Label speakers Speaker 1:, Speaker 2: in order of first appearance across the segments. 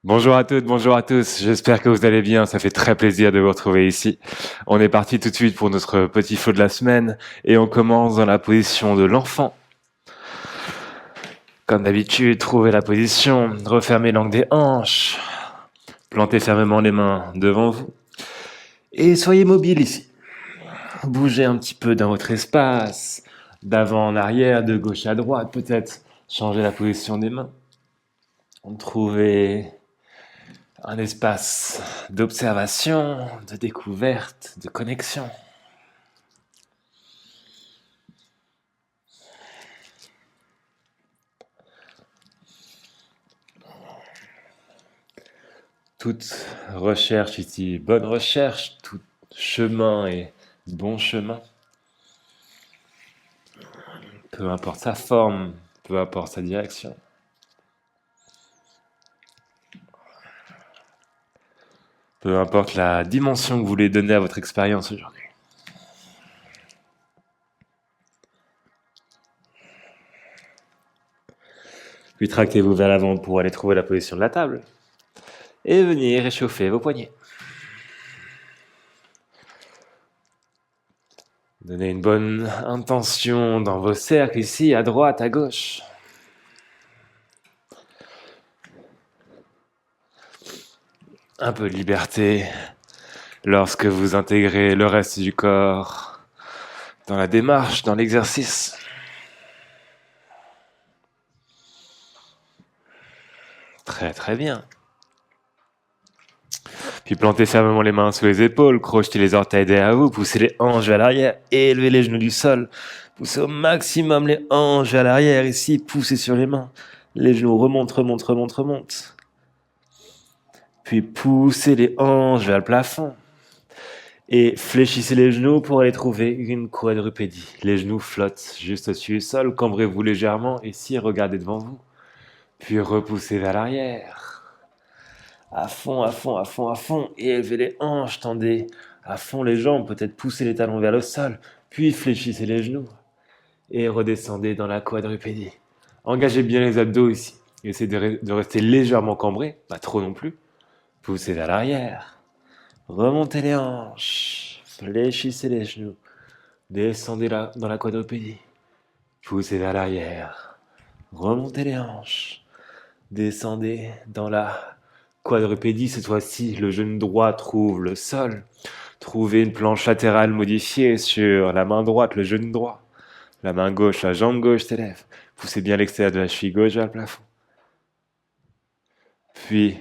Speaker 1: Bonjour à toutes, bonjour à tous. J'espère que vous allez bien. Ça fait très plaisir de vous retrouver ici. On est parti tout de suite pour notre petit flow de la semaine et on commence dans la position de l'enfant. Comme d'habitude, trouvez la position, refermez l'angle des hanches, plantez fermement les mains devant vous et soyez mobile ici. Bougez un petit peu dans votre espace, d'avant en arrière, de gauche à droite peut-être. Changez la position des mains. Trouvez un espace d'observation, de découverte, de connexion. Toute recherche ici, bonne recherche, tout chemin est bon chemin. Peu importe sa forme, peu importe sa direction. Peu importe la dimension que vous voulez donner à votre expérience aujourd'hui. Puis tractez-vous vers l'avant pour aller trouver la position de la table. Et venez réchauffer vos poignets. Donnez une bonne intention dans vos cercles ici, à droite, à gauche. Un peu de liberté lorsque vous intégrez le reste du corps dans la démarche, dans l'exercice. Très très bien. Puis plantez fermement les mains sous les épaules, crochetez les orteils derrière vous, poussez les hanches vers l'arrière, élevez les genoux du sol, poussez au maximum les hanches vers l'arrière ici, poussez sur les mains, les genoux remontent, remontent, remontent, remontent. Puis poussez les hanches vers le plafond et fléchissez les genoux pour aller trouver une quadrupédie. Les genoux flottent juste au-dessus du sol, cambrez-vous légèrement ici, regardez devant vous, puis repoussez vers l'arrière. À fond, à fond, à fond, à fond, et élevez les hanches, tendez à fond les jambes, peut-être poussez les talons vers le sol, puis fléchissez les genoux, et redescendez dans la quadrupédie. Engagez bien les abdos ici, essayez de rester légèrement cambré, pas trop non plus, poussez vers l'arrière, remontez les hanches, fléchissez les genoux, descendez là dans la quadrupédie, poussez vers l'arrière, remontez les hanches, descendez dans la quadrupédie, cette fois-ci, le genou droit trouve le sol. Trouvez une planche latérale modifiée sur la main droite, le genou droit. La main gauche, la jambe gauche s'élève. Poussez bien l'extérieur de la cheville gauche vers le plafond. Puis,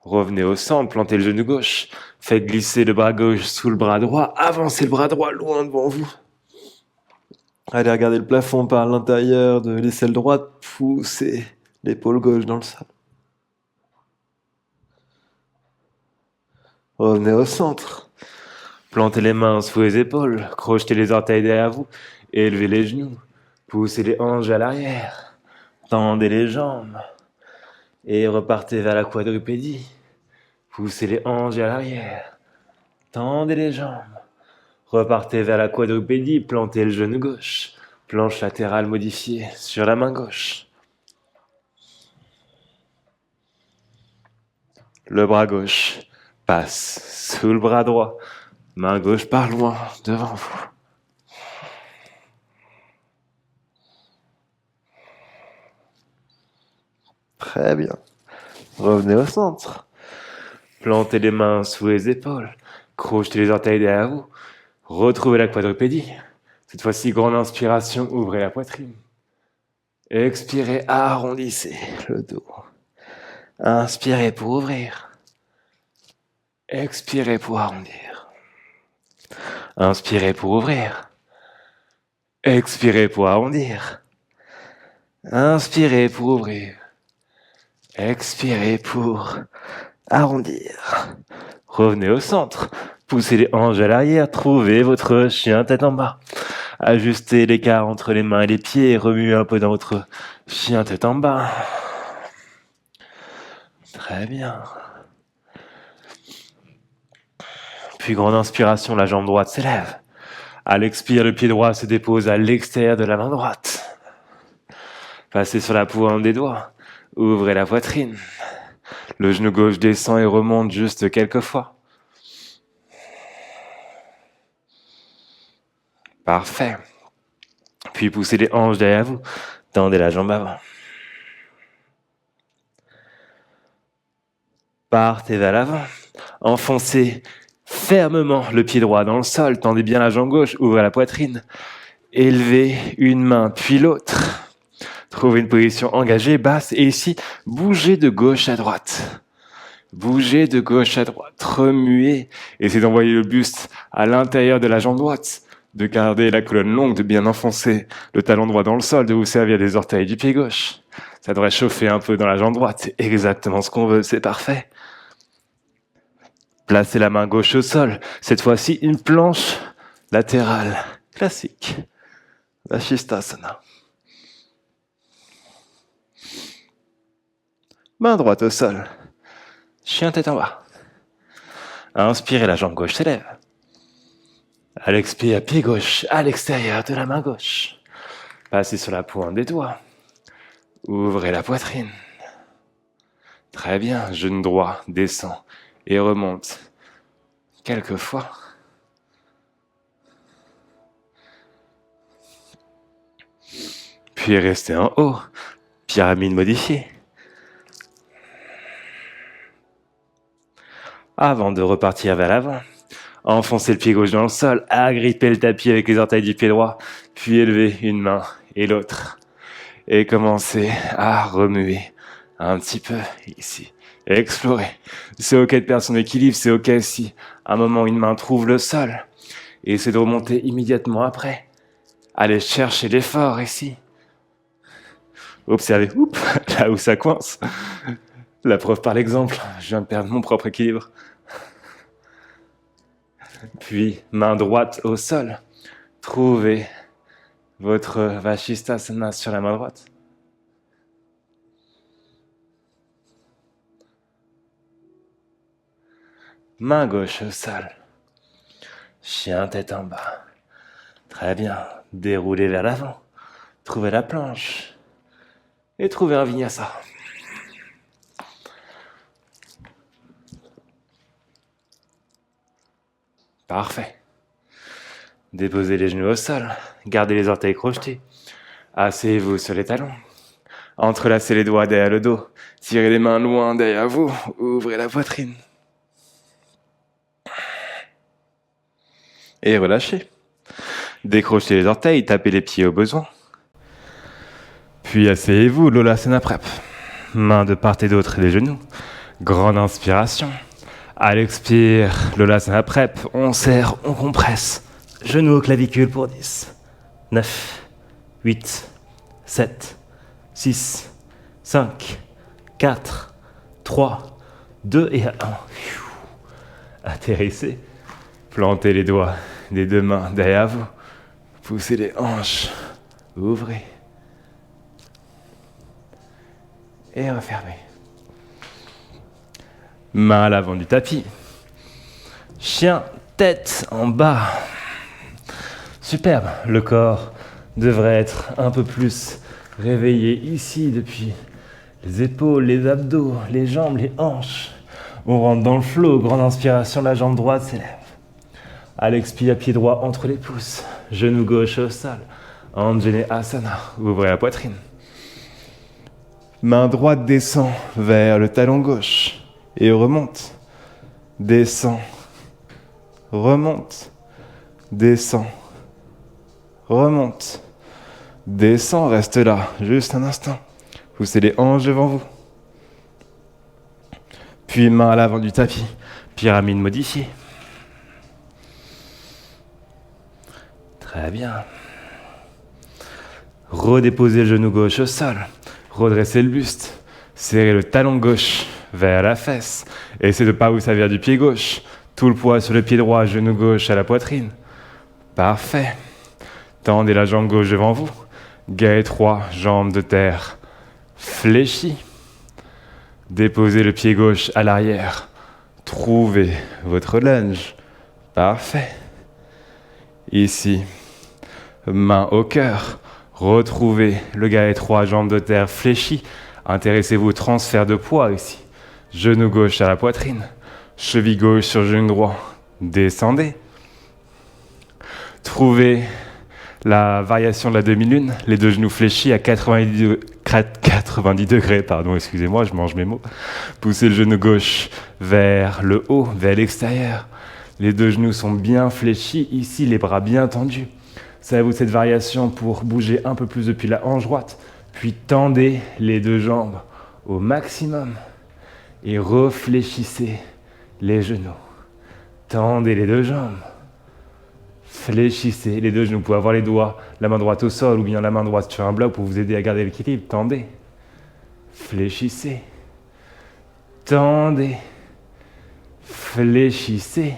Speaker 1: revenez au centre, plantez le genou gauche. Faites glisser le bras gauche sous le bras droit. Avancez le bras droit loin devant vous. Allez regarder le plafond par l'intérieur de l'aisselle droite. Poussez l'épaule gauche dans le sol. Revenez au centre. Plantez les mains sous les épaules, crochetez les orteils derrière vous, élevez les genoux, poussez les hanches à l'arrière, tendez les jambes et repartez vers la quadrupédie. Poussez les hanches à l'arrière, tendez les jambes, repartez vers la quadrupédie, plantez le genou gauche, planche latérale modifiée sur la main gauche. Le bras gauche passe sous le bras droit. Main gauche par loin, devant vous. Très bien. Revenez au centre. Plantez les mains sous les épaules. Crochetez les orteils derrière vous. Retrouvez la quadrupédie. Cette fois-ci, grande inspiration, ouvrez la poitrine. Expirez, arrondissez le dos. Inspirez pour ouvrir. Expirez pour arrondir. Inspirez pour ouvrir. Expirez pour arrondir. Inspirez pour ouvrir. Expirez pour arrondir. Revenez au centre. Poussez les hanches à l'arrière. Trouvez votre chien tête en bas. Ajustez l'écart entre les mains et les pieds. Remuez un peu dans votre chien tête en bas. Très bien. Puis grande inspiration, la jambe droite s'élève. À l'expire, le pied droit se dépose à l'extérieur de la main droite. Passez sur la pointe des doigts. Ouvrez la poitrine. Le genou gauche descend et remonte juste quelques fois. Parfait. Puis poussez les hanches derrière vous. Tendez la jambe avant. Partez vers l'avant. Enfoncez fermement le pied droit dans le sol. Tendez bien la jambe gauche. Ouvrez la poitrine. Élevez une main puis l'autre. Trouvez une position engagée, basse. Et ici, bougez de gauche à droite. Bougez de gauche à droite. Remuez. Essayez d'envoyer le buste à l'intérieur de la jambe droite. De garder la colonne longue, de bien enfoncer le talon droit dans le sol, de vous servir des orteils du pied gauche. Ça devrait chauffer un peu dans la jambe droite. C'est exactement ce qu'on veut. C'est parfait. Placez la main gauche au sol. Cette fois-ci, une planche latérale. Classique. Vashisthasana. Main droite au sol. Chien tête en bas. Inspirez, la jambe gauche s'élève. À l'expire, pied gauche à l'extérieur de la main gauche. Passez sur la pointe des doigts. Ouvrez la poitrine. Très bien, genou droit descend et remonte. Quelques fois. Puis restez en haut. Pyramide modifiée. Avant de repartir vers l'avant, enfoncez le pied gauche dans le sol, agrippez le tapis avec les orteils du pied droit, puis élevez une main et l'autre. Et commencez à remuer un petit peu ici. Explorez. C'est ok de perdre son équilibre, c'est ok si à un moment une main trouve le sol. Et essayez de remonter immédiatement après. Allez chercher l'effort ici. Observez, là où ça coince. La preuve par l'exemple, je viens de perdre mon propre équilibre. Puis, main droite au sol. Trouvez votre Vashisthasana sur la main droite. Main gauche au sol. Chien tête en bas. Très bien. Déroulez vers l'avant. Trouvez la planche. Et trouvez un vinyasa. Parfait. Déposez les genoux au sol. Gardez les orteils crochetés. Asseyez-vous sur les talons. Entrelacez les doigts derrière le dos. Tirez les mains loin derrière vous. Ouvrez la poitrine. Et relâchez. Décrochez les orteils, tapez les pieds au besoin. Puis asseyez-vous, l'Olasana Prep. Mains de part et d'autre des genoux. Grande inspiration. À l'expire, l'Olasana Prep. On serre, on compresse. Genoux aux clavicules pour 10. 9, 8, 7, 6, 5, 4, 3, 2 et 1. Atterrissez. Plantez les doigts des deux mains derrière vous. Poussez les hanches. Ouvrez. Et refermez. Main à l'avant du tapis. Chien, tête en bas. Superbe. Le corps devrait être un peu plus réveillé ici depuis les épaules, les abdos, les jambes, les hanches. On rentre dans le flow. Grande inspiration, la jambe droite s'élève. À l'expire, pied droit entre les pouces. Genou gauche au sol. Anjaneyasana. Ouvrez la poitrine. Main droite descend vers le talon gauche et remonte. Descend. Remonte. Descend. Remonte. Descend, reste là, juste un instant. Poussez les hanches devant vous. Puis main à l'avant du tapis. Pyramide modifiée. Très bien. Redéposez le genou gauche au sol. Redressez le buste. Serrez le talon gauche vers la fesse. Essayez de ne pas vous servir du pied gauche. Tout le poids sur le pied droit, genou gauche à la poitrine. Parfait. Tendez la jambe gauche devant vous. Guet étroit, jambe de terre fléchie. Déposez le pied gauche à l'arrière. Trouvez votre lunge. Parfait. Ici, main au cœur. Retrouvez le guet étroit, jambe de terre fléchie. Intéressez-vous au transfert de poids ici.
Speaker 2: Genou gauche à la poitrine. Cheville gauche sur genou droit. Descendez. Trouvez la variation de la demi-lune, les deux genoux fléchis à 90 degrés, excusez-moi, je mange mes mots. Poussez le genou gauche vers le haut, vers l'extérieur. Les deux genoux sont bien fléchis, ici les bras bien tendus. Savez-vous cette variation pour bouger un peu plus depuis la hanche droite, puis tendez les deux jambes au maximum et réfléchissez les genoux. Tendez les deux jambes. Fléchissez les deux genoux. Vous pouvez avoir les doigts, la main droite au sol ou bien la main droite sur un bloc pour vous aider à garder l'équilibre. Tendez. Fléchissez. Tendez. Fléchissez.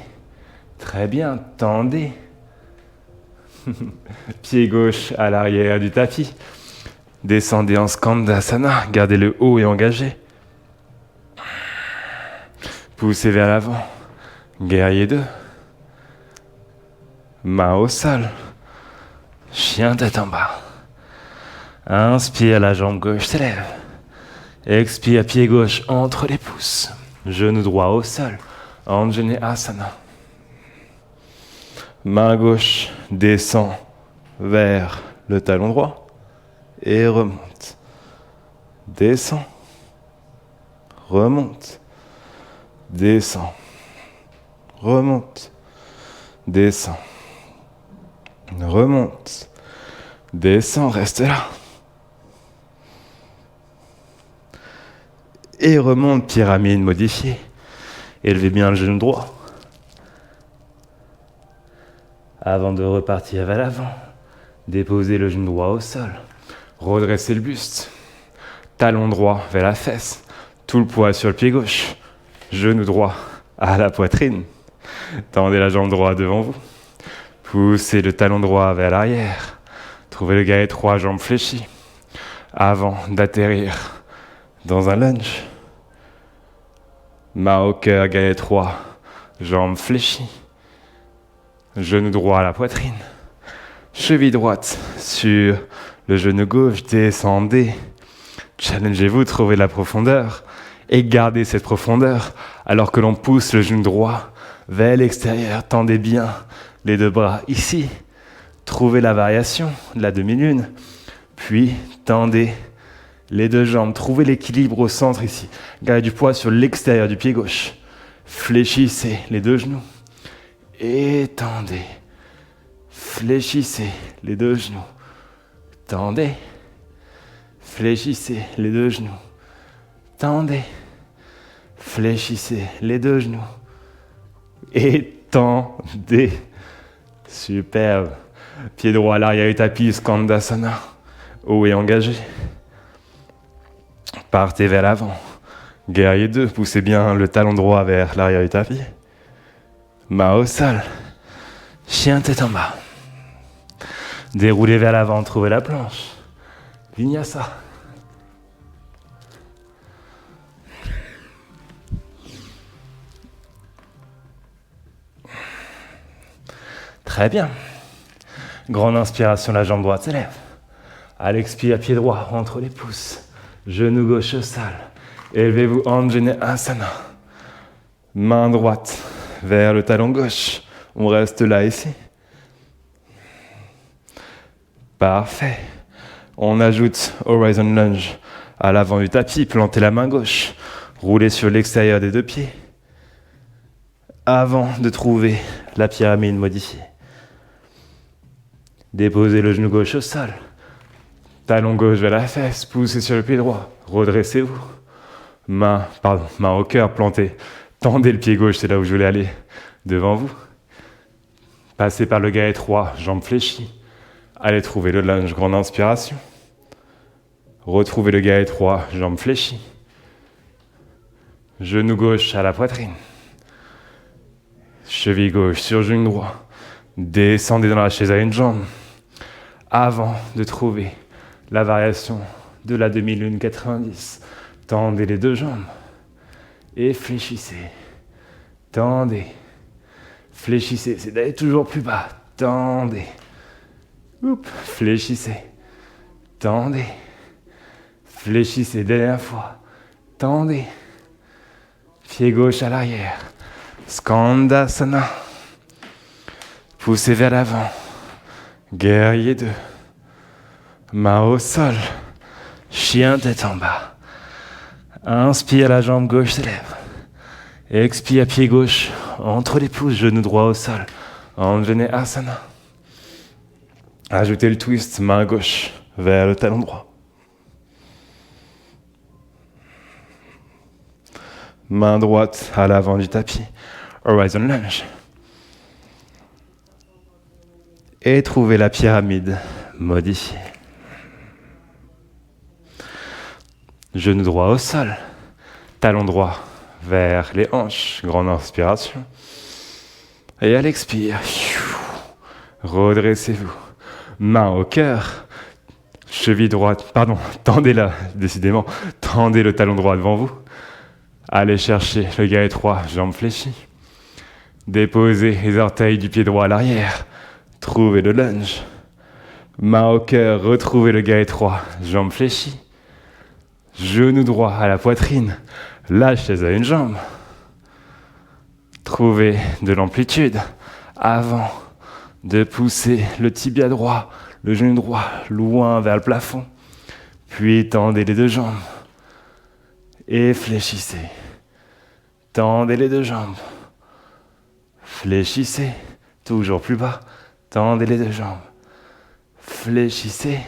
Speaker 2: Très bien. Tendez. Pied gauche à l'arrière du tapis. Descendez en Skandasana. Gardez le haut et engagé. Poussez vers l'avant. Guerrier 2. Main au sol. Chien tête en bas. Inspire, la jambe gauche s'élève. Expire, pied gauche entre les pouces. Genou droit au sol. Anjaneyasana. Main gauche descend vers le talon droit et remonte. Descend. Remonte. Descend. Remonte. Descend. Remonte. Descend, reste là. Et remonte, pyramide modifiée. Élevez bien le genou droit. Avant de repartir vers l'avant, déposez le genou droit au sol. Redressez le buste. Talon droit vers la fesse. Tout le poids sur le pied gauche. Genou droit à la poitrine. Tendez la jambe droite devant vous. Poussez le talon droit vers l'arrière. Trouvez le guerrier 3, jambes fléchies. Avant d'atterrir dans un lunge. Main au cœur, guerrier 3, jambes fléchies. Genou droit à la poitrine. Cheville droite sur le genou gauche. Descendez. Challengez-vous, trouvez la profondeur. Et gardez cette profondeur alors que l'on pousse le genou droit vers l'extérieur. Tendez bien les deux bras ici. Trouvez la variation de la demi-lune. Puis tendez les deux jambes. Trouvez l'équilibre au centre ici. Gardez du poids sur l'extérieur du pied gauche. Fléchissez les deux genoux. Et tendez. Fléchissez les deux genoux. Tendez. Fléchissez les deux genoux. Tendez. Fléchissez les deux genoux. Et tendez. Superbe. Pied droit à l'arrière du tapis, Skandasana. Haut et engagé. Partez vers l'avant. Guerrier 2, poussez bien le talon droit vers l'arrière du tapis. Main au sol. Chien tête en bas. Déroulez vers l'avant, trouvez la planche. Vinyasa. Très bien. Grande inspiration, la jambe droite s'élève. À l'expire, pied droit entre les pouces. Genou gauche au sol. Élevez-vous, Anjaneyasana. Main droite vers le talon gauche. On reste là ici. Parfait. On ajoute Horizon Lunge à l'avant du tapis. Plantez la main gauche. Roulez sur l'extérieur des deux pieds. Avant de trouver la pyramide modifiée. Déposez le genou gauche au sol. Talon gauche vers la fesse. Poussez sur le pied droit. Redressez-vous. Main au cœur plantée. Tendez le pied gauche, c'est là où je voulais aller. Devant vous. Passez par le guerrier 3, jambes fléchies. Allez trouver le lunge, grande inspiration. Retrouvez le guerrier 3, jambes fléchies. Genou gauche à la poitrine. Cheville gauche sur genou droit. Descendez dans la chaise à une jambe. Avant de trouver la variation de la demi-lune 90. Tendez les deux jambes. Et fléchissez. Tendez. Fléchissez. C'est d'aller toujours plus bas. Tendez. Oups. Fléchissez. Tendez. Fléchissez. Dernière fois. Tendez. Pied gauche à l'arrière. Skandasana. Poussez vers l'avant. Guerrier 2. Main au sol. Chien tête en bas. Inspire, la jambe gauche s'élève. Expire, pied gauche entre les pouces, genou droit au sol. Anjaneyasana. Ajoutez le twist, main gauche vers le talon droit. Main droite à l'avant du tapis. Horizon lunge. Et trouvez la pyramide modifiée. Genou droit au sol. Talon droit vers les hanches. Grande inspiration. Et à l'expire, redressez-vous. Main au cœur. Cheville droite. Pardon, tendez-la, décidément. Tendez le talon droit devant vous. Allez chercher le guerrier 3, jambes fléchies. Déposez les orteils du pied droit à l'arrière. Trouvez le lunge. Main au cœur, retrouvez le guerrier 3, jambes fléchies. Genou droit à la poitrine. Lâchez à une jambe. Trouvez de l'amplitude avant de pousser le tibia droit, le genou droit loin vers le plafond. Puis tendez les deux jambes et fléchissez. Tendez les deux jambes. Fléchissez. Toujours plus bas. Tendez les deux jambes. Fléchissez.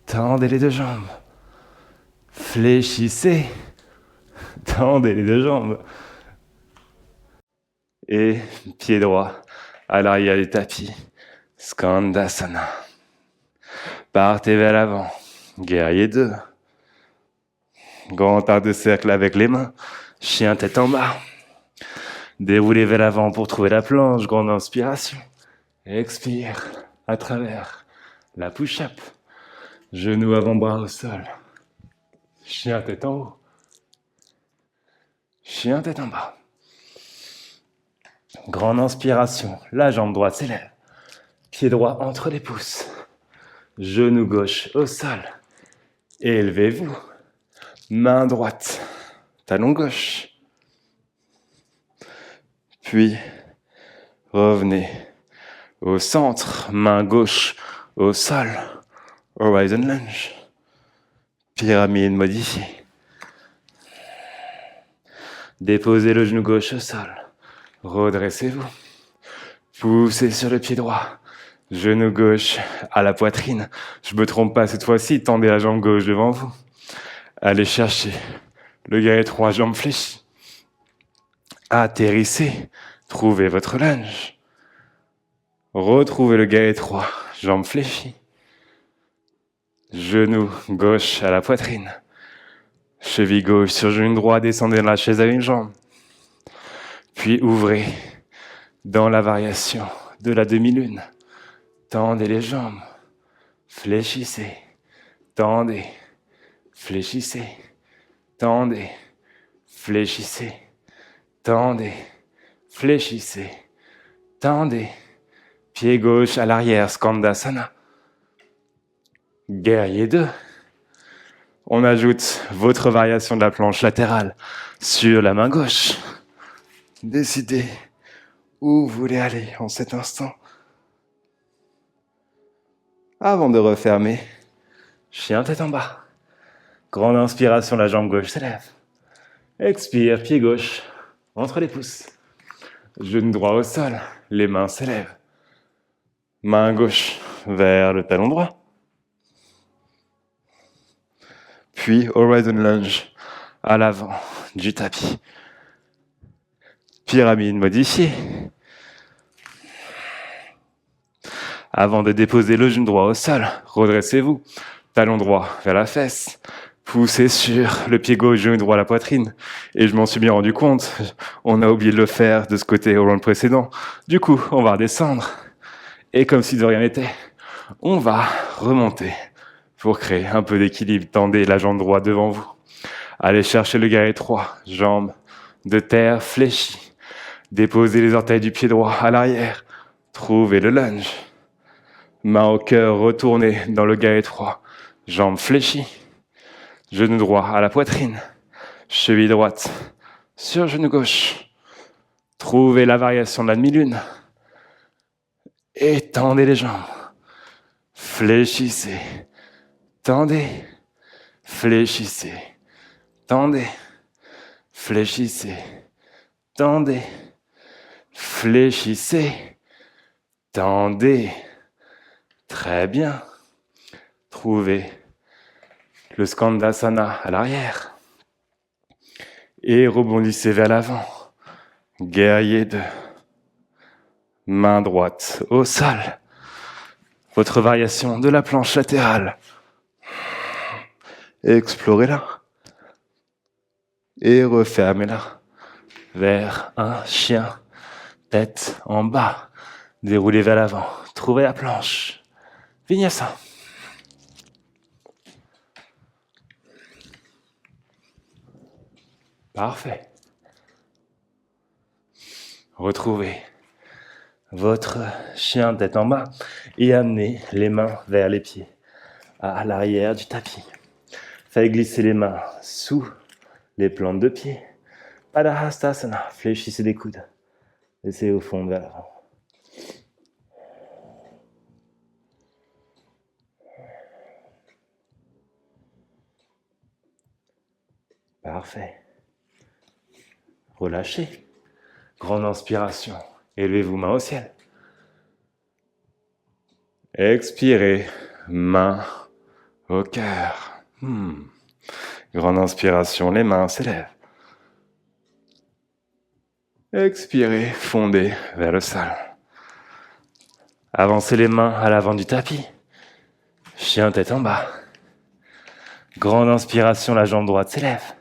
Speaker 2: Tendez les deux jambes. Fléchissez. Tendez les deux jambes. Et pied droit à l'arrière du tapis. Skandasana. Partez vers l'avant. Guerrier 2. Grand arc de cercle avec les mains. Chien tête en bas. Déroulez vers l'avant pour trouver la planche. Grande inspiration. Expire à travers la push-up. Genou avant-bras au sol. Chien tête en haut. Chien tête en bas. Grande inspiration. La jambe droite s'élève. Pied droit entre les pouces. Genou gauche au sol. Élevez-vous. Main droite. Talon gauche. Puis, revenez au centre. Main gauche au sol. Horizon lunge. Pyramide modifiée. Déposez le genou gauche au sol. Redressez-vous. Poussez sur le pied droit. Genou gauche à la poitrine. Je me trompe pas cette fois-ci. Tendez la jambe gauche devant vous. Allez chercher le guerrier 3, jambes fléchies. Atterrissez. Trouvez votre lunge. Retrouvez le guerrier 3, jambes fléchies. Genou gauche à la poitrine. Cheville gauche sur genou droit. Descendez dans la chaise à une jambe. Puis ouvrez dans la variation de la demi-lune. Tendez les jambes. Fléchissez. Tendez. Fléchissez. Tendez. Fléchissez. Tendez. Fléchissez. Tendez. Pied gauche à l'arrière, Skandasana. Guerrier 2. On ajoute votre variation de la planche latérale sur la main gauche. Décidez où vous voulez aller en cet instant. Avant de refermer, chien tête en bas. Grande inspiration, la jambe gauche s'élève. Expire, pied gauche entre les pouces. Genou droit au sol, les mains s'élèvent. Main gauche vers le talon droit. Puis Horizon lunge à l'avant du tapis. Pyramide modifiée. Avant de déposer le genou droit au sol, redressez-vous. Talon droit vers la fesse. Poussez sur le pied gauche, genou droit à la poitrine. Et je m'en suis bien rendu compte, on a oublié de le faire de ce côté au round précédent. Du coup, on va redescendre. Et comme si de rien n'était, on va remonter pour créer un peu d'équilibre. Tendez la jambe droite devant vous. Allez chercher le guerrier 3, jambe de terre fléchie. Déposez les orteils du pied droit à l'arrière. Trouvez le lunge. Main au cœur, retournez dans le guerrier 3. Jambes fléchies. Genou droit à la poitrine. Cheville droite sur genou gauche. Trouvez la variation de la demi-lune. Étendez les jambes. Fléchissez. Tendez. Fléchissez. Tendez. Fléchissez. Tendez. Fléchissez. Tendez. Très bien. Trouvez le Skandasana à l'arrière. Et rebondissez vers l'avant. Guerrier 2. Main droite au sol. Votre variation de la planche latérale. Explorez-la. Et refermez-la. Vers un chien. Tête en bas. Déroulez vers l'avant. Trouvez la planche. Vinyasa. Parfait. Retrouvez votre chien tête en bas et amenez les mains vers les pieds à l'arrière du tapis. Faites glisser les mains sous les plantes de pied. Padahastasana, fléchissez les coudes. Laissez au fond vers l'avant. Parfait. Relâchez. Grande inspiration. Élevez-vous main au ciel. Expirez. Main au cœur. Grande inspiration, les mains s'élèvent. Expirez, fondez vers le sol. Avancez les mains à l'avant du tapis. Chien tête en bas. Grande inspiration, la jambe droite s'élève.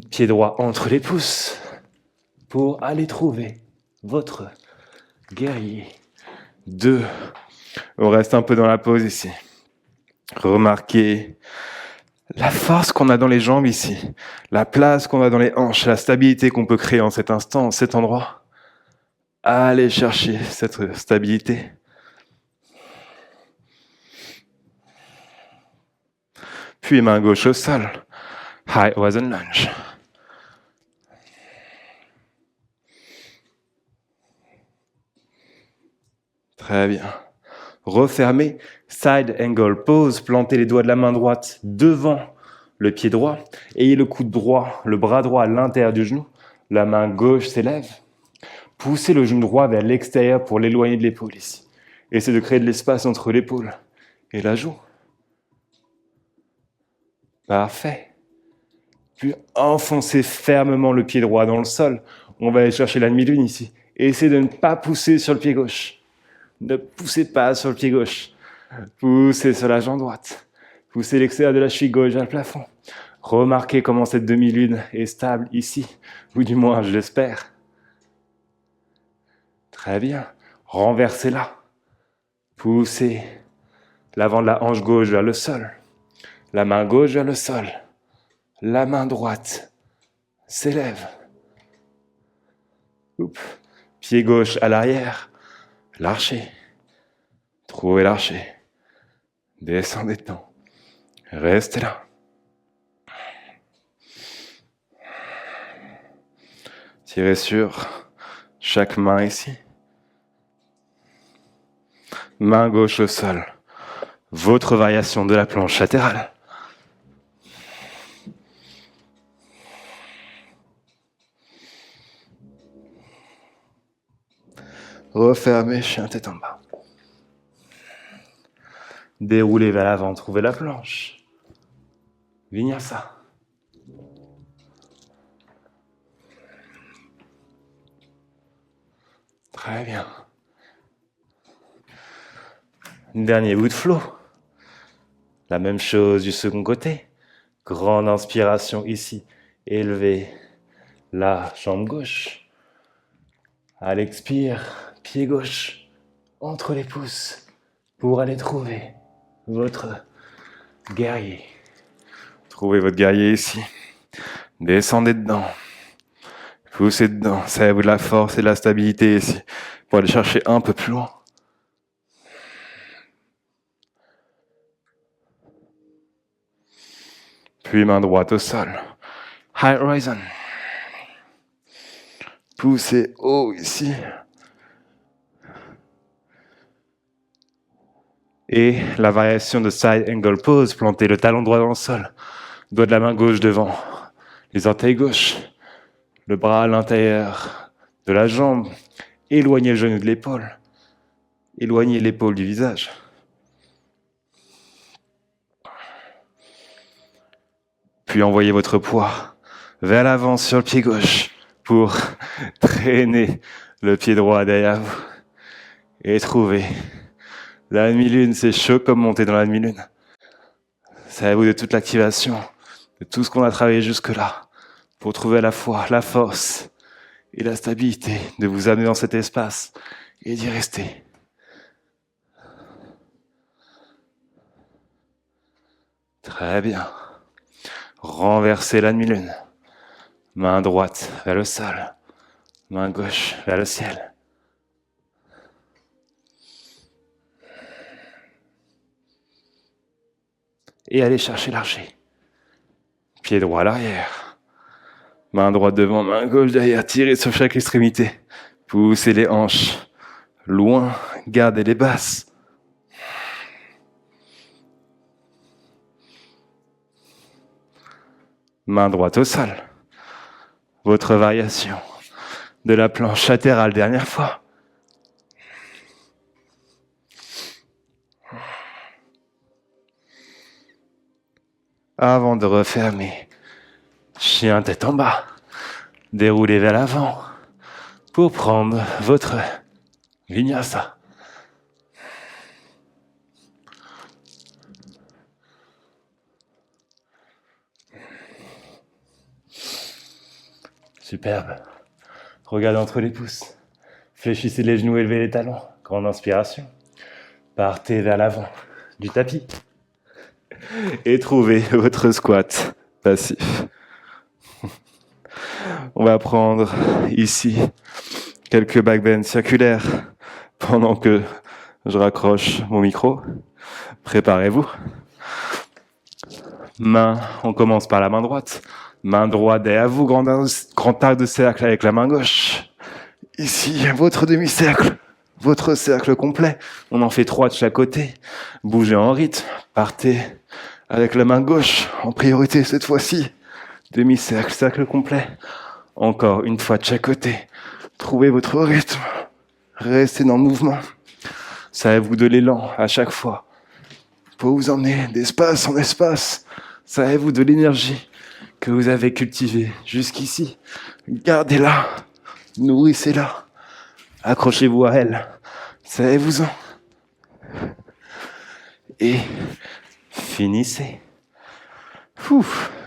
Speaker 2: Pied droit entre les pouces pour aller trouver votre guerrier 2. On reste un peu dans la pose ici. Remarquez la force qu'on a dans les jambes ici, la place qu'on a dans les hanches, la stabilité qu'on peut créer en cet instant, en cet endroit. Allez chercher cette stabilité. Puis main gauche au sol. High Wazan Lunge. Très bien. Refermez. Side Angle Pose. Plantez les doigts de la main droite devant le pied droit. Ayez le coude droit, le bras droit à l'intérieur du genou. La main gauche s'élève. Poussez le genou droit vers l'extérieur pour l'éloigner de l'épaule ici. Essayez de créer de l'espace entre l'épaule et la joue. Parfait. Puis enfoncez fermement le pied droit dans le sol. On va aller chercher la demi-lune ici. Essayez de ne pas pousser sur le pied gauche. Ne poussez pas sur le pied gauche. Poussez sur la jambe droite. Poussez l'extérieur de la cheville gauche vers le plafond. Remarquez comment cette demi-lune est stable ici. Ou du moins, je l'espère. Très bien. Renversez-la. Poussez l'avant de la hanche gauche vers le sol. La main gauche vers le sol. La main droite s'élève. Pied gauche à l'arrière. L'archer. Trouvez l'archer. Descendez dedans. Restez là. Tirez sur chaque main ici. Main gauche au sol. Votre variation de la planche latérale. Refermez, chien tête en bas. Déroulez vers l'avant, trouvez la planche. Vinyasa. Très bien. Dernier bout de flow. La même chose du second côté. Grande inspiration ici. Élevez la jambe gauche. À l'expire, pied gauche entre les pouces pour aller trouver votre guerrier. Trouvez votre guerrier ici. Descendez dedans. Poussez dedans. Servez-vous de la force et de la stabilité ici pour aller chercher un peu plus loin. Puis main droite au sol. High Horizon. Poussez haut ici. Et la variation de side angle pose, plantez le talon droit dans le sol, doigt de la main gauche devant, les orteils gauche, le bras à l'intérieur de la jambe, éloignez le genou de l'épaule, éloignez l'épaule du visage. Puis envoyez votre poids vers l'avant sur le pied gauche pour traîner le pied droit derrière vous. Et trouvez la demi-lune, c'est chaud comme monter dans la demi-lune. C'est à vous de toute l'activation, de tout ce qu'on a travaillé jusque-là, pour trouver à la fois la force et la stabilité de vous amener dans cet espace et d'y rester. Très bien. Renversez la demi-lune. Main droite vers le sol, main gauche vers le ciel. Et allez chercher l'archer. Pied droit à l'arrière. Main droite devant, main gauche derrière. Tirez sur chaque extrémité. Poussez les hanches. Loin, gardez les basses. Main droite au sol. Votre variation de la planche latérale dernière fois. Avant de refermer, chien tête en bas, déroulez vers l'avant pour prendre votre vinyasa. Superbe. Regardez entre les pouces. Fléchissez les genoux, élevez les talons. Grande inspiration. Partez vers l'avant du tapis. Et trouvez votre squat passif. On va prendre ici quelques backbends circulaires pendant que je raccroche mon micro. Préparez-vous. On commence par la main droite. Main droite derrière vous, grand arc de cercle avec la main gauche. Ici, votre demi-cercle, votre cercle complet. On en fait 3 de chaque côté. Bougez en rythme. Partez avec la main gauche en priorité cette fois-ci. Demi-cercle, cercle complet. Encore une fois de chaque côté. Trouvez votre rythme. Restez dans le mouvement. Ça à vous de l'élan à chaque fois. Pour vous emmener d'espace en espace. Ça à vous de l'énergie que vous avez cultivée jusqu'ici. Gardez-la. Nourrissez-la. Accrochez-vous à elle. Savez-vous-en. Et finissez.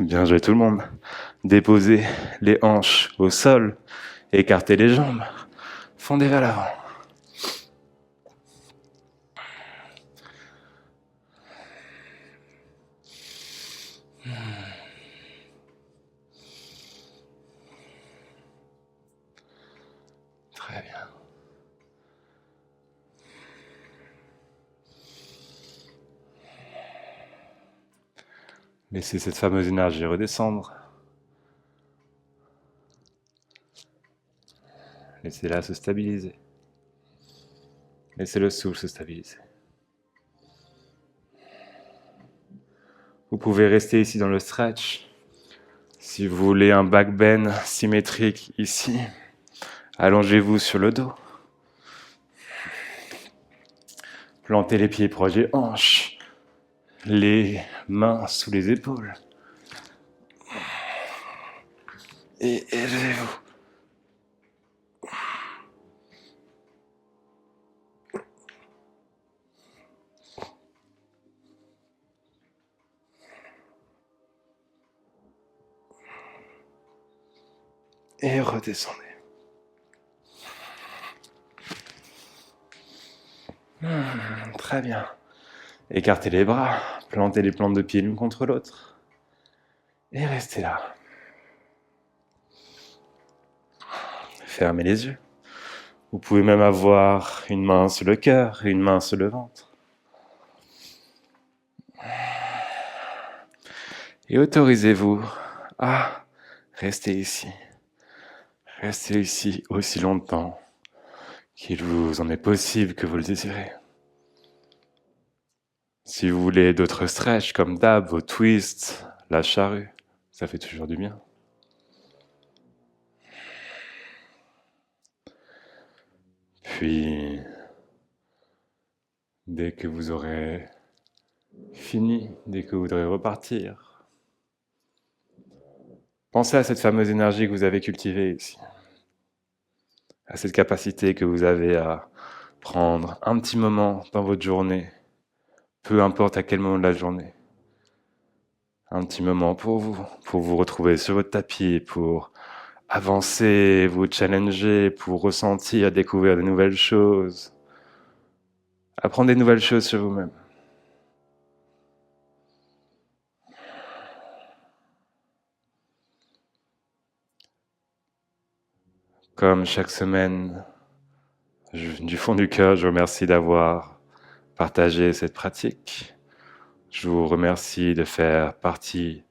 Speaker 2: Bien joué tout le monde. Déposez les hanches au sol. Écartez les jambes. Fondez vers l'avant. Très bien. Laissez cette fameuse énergie redescendre. Laissez-la se stabiliser. Laissez le souffle se stabiliser. Vous pouvez rester ici dans le stretch. Si vous voulez un back bend symétrique ici, allongez-vous sur le dos. Plantez les pieds proches des hanches. Les mains sous les épaules. Et élevez-vous. Et redescendez. Très bien. Écartez les bras, plantez les plantes de pied l'une contre l'autre. Et restez là. Fermez les yeux. Vous pouvez même avoir une main sur le cœur et une main sur le ventre. Et autorisez-vous à rester ici. Restez ici aussi longtemps qu'il vous en est possible que vous le désirez. Si vous voulez d'autres stretches comme d'hab, vos twists, la charrue, ça fait toujours du bien. Puis, dès que vous aurez fini, dès que vous voudrez repartir, pensez à cette fameuse énergie que vous avez cultivée ici, à cette capacité que vous avez à prendre un petit moment dans votre journée, peu importe à quel moment de la journée, un petit moment pour vous retrouver sur votre tapis, pour avancer, vous challenger, pour ressentir, découvrir de nouvelles choses, apprendre des nouvelles choses sur vous-même. Comme chaque semaine, du fond du cœur, je vous remercie d'avoir partagé cette pratique. Je vous remercie de faire partie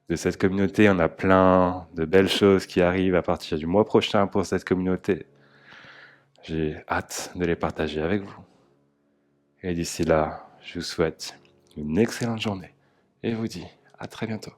Speaker 2: de cette communauté. On a plein de belles choses qui arrivent à partir du mois prochain pour cette communauté. J'ai hâte de les partager avec vous. Et d'ici là, je vous souhaite une excellente journée et vous dis à très bientôt.